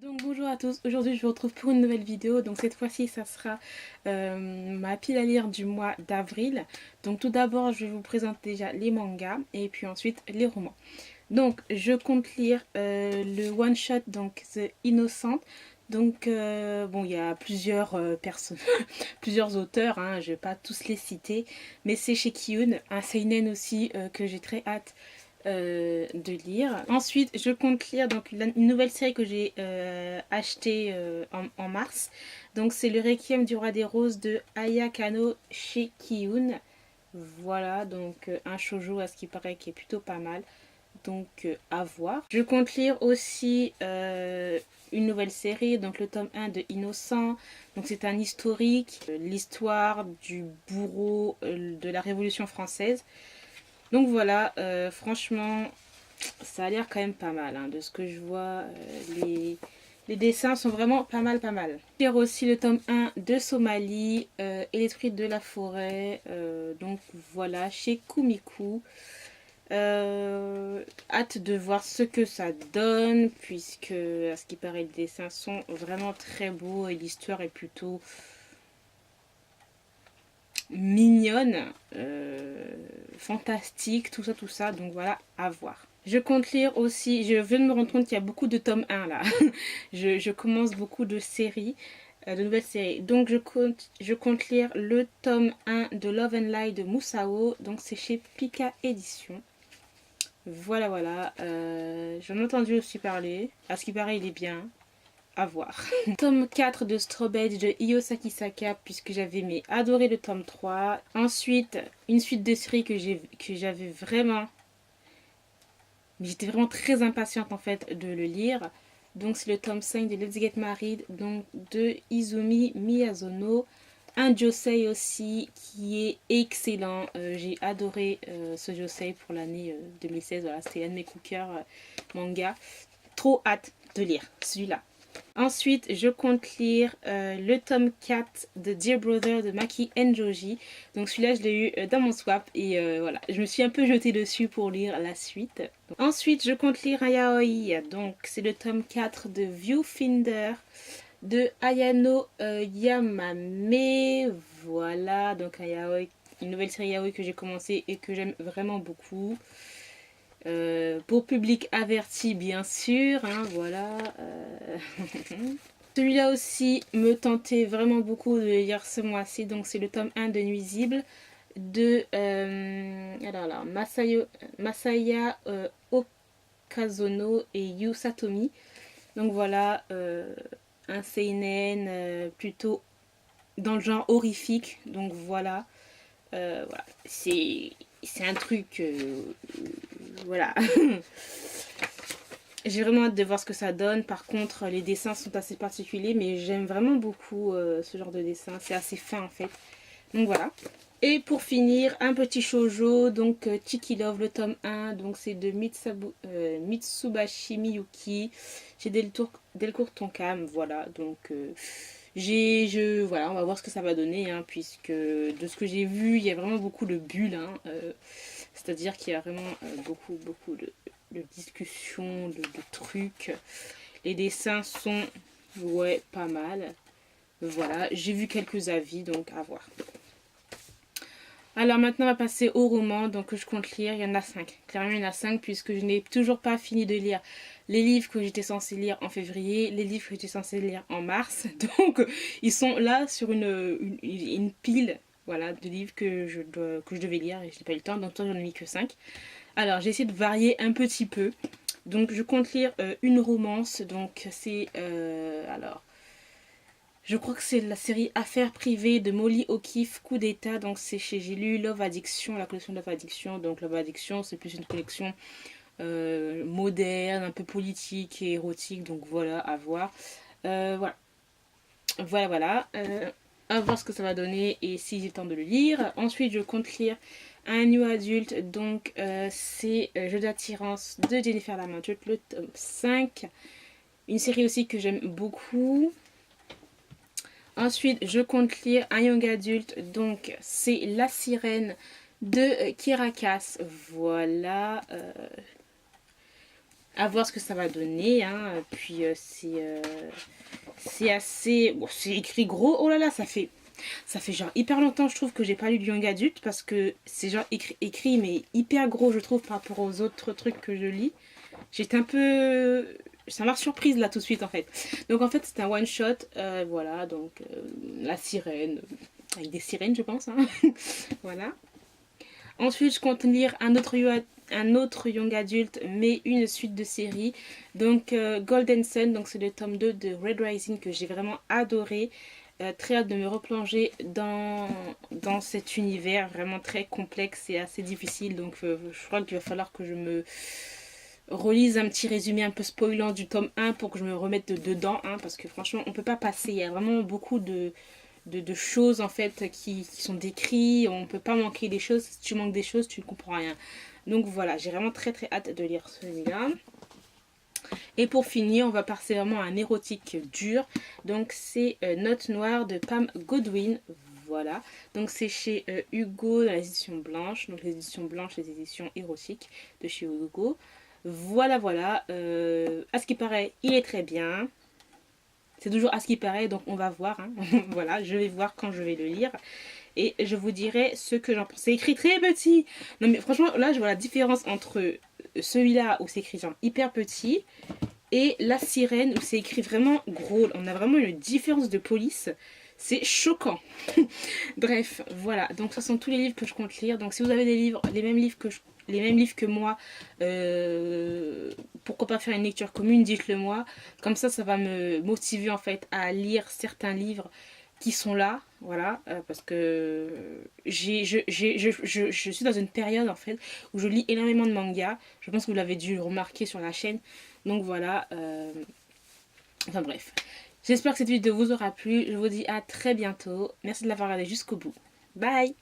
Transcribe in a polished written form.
Donc bonjour à tous, aujourd'hui je vous retrouve pour une nouvelle vidéo. Donc cette fois-ci ça sera ma pile à lire du mois d'avril. Donc tout d'abord je vais vous présenter déjà les mangas et puis ensuite les romans. Donc je compte lire le one shot, donc The Innocent. Donc bon, il y a plusieurs personnes, plusieurs auteurs, hein, je vais pas tous les citer, mais c'est chez Kiyun, un seinen aussi que j'ai très hâte de lire. Ensuite, je compte lire donc une nouvelle série que j'ai achetée en mars. Donc c'est le Requiem du Roi des Roses de Aya Kano chez Kiyun. Voilà, donc un shoujo à ce qui paraît qui est plutôt pas mal. Donc à voir. Je compte lire aussi une nouvelle série, donc le tome 1 de Innocent. Donc c'est un historique, l'histoire du bourreau de la Révolution française. Donc voilà, franchement, ça a l'air quand même pas mal, hein, de ce que je vois. Les dessins sont vraiment pas mal, pas mal. J'ai aussi le tome 1 de Somalie et l'esprit de la forêt. Donc voilà, chez Kumiku. Hâte de voir ce que ça donne, puisque à ce qui paraît les dessins sont vraiment très beaux et l'histoire est plutôt mignonne, fantastique, tout ça, donc voilà, à voir. Je compte lire aussi, je viens de me rendre compte qu'il y a beaucoup de tomes 1 là. je commence beaucoup de séries, de nouvelles séries. Donc je compte lire le tome 1 de Love and Light de Musao, donc c'est chez Pika Édition. Voilà, voilà, j'en ai entendu aussi parler, à ce qui paraît il est bien. À voir. Tome 4 de Strawberry de Io Sakisaka, puisque j'avais adoré le tome 3. Ensuite, une suite de séries que j'avais vraiment... Mais j'étais vraiment très impatiente en fait de le lire. Donc c'est le tome 5 de Let's Get Married, donc de Izumi Miyazono. Un josei aussi qui est excellent. J'ai adoré ce josei pour l'année 2016. Voilà, c'était un de mes coups de cœur manga. Trop hâte de lire celui-là. Ensuite, je compte lire le tome 4 de Dear Brother de Maki Enjoji. Donc celui-là, je l'ai eu dans mon swap et voilà, je me suis un peu jetée dessus pour lire la suite. Donc, ensuite, je compte lire un yaoi. Donc c'est le tome 4 de Viewfinder de Ayano Yamame. Voilà, donc un yaoi, une nouvelle série yaoi que j'ai commencé et que j'aime vraiment beaucoup. Pour public averti bien sûr, hein, voilà. Celui-là aussi me tentait vraiment beaucoup de lire ce mois-ci, donc c'est le tome 1 de Nuisible de Masaya Okazono et Yu Satomi. Donc voilà, un seinen plutôt dans le genre horrifique, donc voilà. Voilà. C'est un truc voilà. J'ai vraiment hâte de voir ce que ça donne. Par contre, les dessins sont assez particuliers, mais j'aime vraiment beaucoup ce genre de dessin. C'est assez fin en fait. Donc voilà. Et pour finir, un petit shoujo, donc Chiki Love, le tome 1. Donc c'est de Mitsubashi Miyuki. J'ai Delcourt Tonkam. Voilà. Donc voilà, on va voir ce que ça va donner, hein, puisque de ce que j'ai vu, il y a vraiment beaucoup de bulles. Hein, c'est-à-dire qu'il y a vraiment beaucoup de discussions, de trucs. Les dessins sont, ouais, pas mal. Voilà, j'ai vu quelques avis, donc à voir. Alors maintenant on va passer au roman, donc que je compte lire, il y en a 5. Clairement il y en a 5 puisque je n'ai toujours pas fini de lire les livres que j'étais censée lire en février, les livres que j'étais censée lire en mars. Donc ils sont là sur une pile, voilà, de livres que je devais lire et je n'ai pas eu le temps, donc toi j'en ai mis que 5. Alors j'ai essayé de varier un petit peu. Donc je compte lire une romance, donc c'est alors je crois que c'est la série Affaires privées de Molly O'Keeffe, Coup d'état. Donc c'est chez j'ai lu Love Addiction, la collection Love Addiction. Donc Love Addiction c'est plus une collection moderne, un peu politique et érotique. Donc voilà, à voir. Voilà. Voilà. À voir ce que ça va donner et si j'ai le temps de le lire. Ensuite je compte lire un new adulte. Donc c'est Jeu d'attirance de Jennifer Lamanture, le tome 5. Une série aussi que j'aime beaucoup. Ensuite, je compte lire un young adulte, donc c'est La Sirène de Kirakas. Voilà. À voir ce que ça va donner, hein. Puis c'est assez... Bon, c'est écrit gros, oh là là, ça fait genre hyper longtemps, je trouve, que j'ai pas lu du young adulte, parce que c'est genre écrit mais hyper gros, je trouve, par rapport aux autres trucs que je lis. J'étais un peu... Ça m'a surprise là tout de suite en fait. Donc en fait c'est un one shot, voilà, donc la sirène, avec des sirènes je pense, hein. Voilà. Ensuite je compte lire un autre young adulte, mais une suite de séries. Donc Golden Sun, donc c'est le tome 2 de Red Rising que j'ai vraiment adoré. Très hâte de me replonger dans cet univers vraiment très complexe et assez difficile. Donc je crois qu'il va falloir que je me relise un petit résumé un peu spoilant du tome 1 pour que je me remette dedans, hein, parce que franchement on peut pas passer, il y a vraiment beaucoup de choses en fait qui sont décrites, on peut pas manquer des choses, si tu manques des choses tu ne comprends rien. Donc voilà, j'ai vraiment très très hâte de lire celui-là. Et pour finir, on va passer vraiment à un érotique dur. Donc c'est Note Noire de Pam Godwin. Voilà. Donc c'est chez Hugo dans les éditions blanches. Donc les éditions blanches, les éditions érotiques de chez Hugo. Voilà, voilà. À ce qui paraît, il est très bien. C'est toujours à ce qui paraît, donc on va voir. Hein. Voilà, je vais voir quand je vais le lire. Et je vous dirai ce que j'en pense. C'est écrit très petit. Non mais franchement, là je vois la différence entre celui-là où c'est écrit genre hyper petit et La Sirène où c'est écrit vraiment gros. On a vraiment une différence de police. C'est choquant. Bref, voilà. Donc ce sont tous les livres que je compte lire. Donc si vous avez des livres, les mêmes livres que moi, pourquoi pas faire une lecture commune, dites-le moi. Comme ça va me motiver en fait à lire certains livres qui sont là, voilà, parce que je suis dans une période en fait où je lis énormément de mangas. Je pense que vous l'avez dû remarquer sur la chaîne. Donc voilà, enfin bref. J'espère que cette vidéo vous aura plu. Je vous dis à très bientôt. Merci de l'avoir regardé jusqu'au bout. Bye!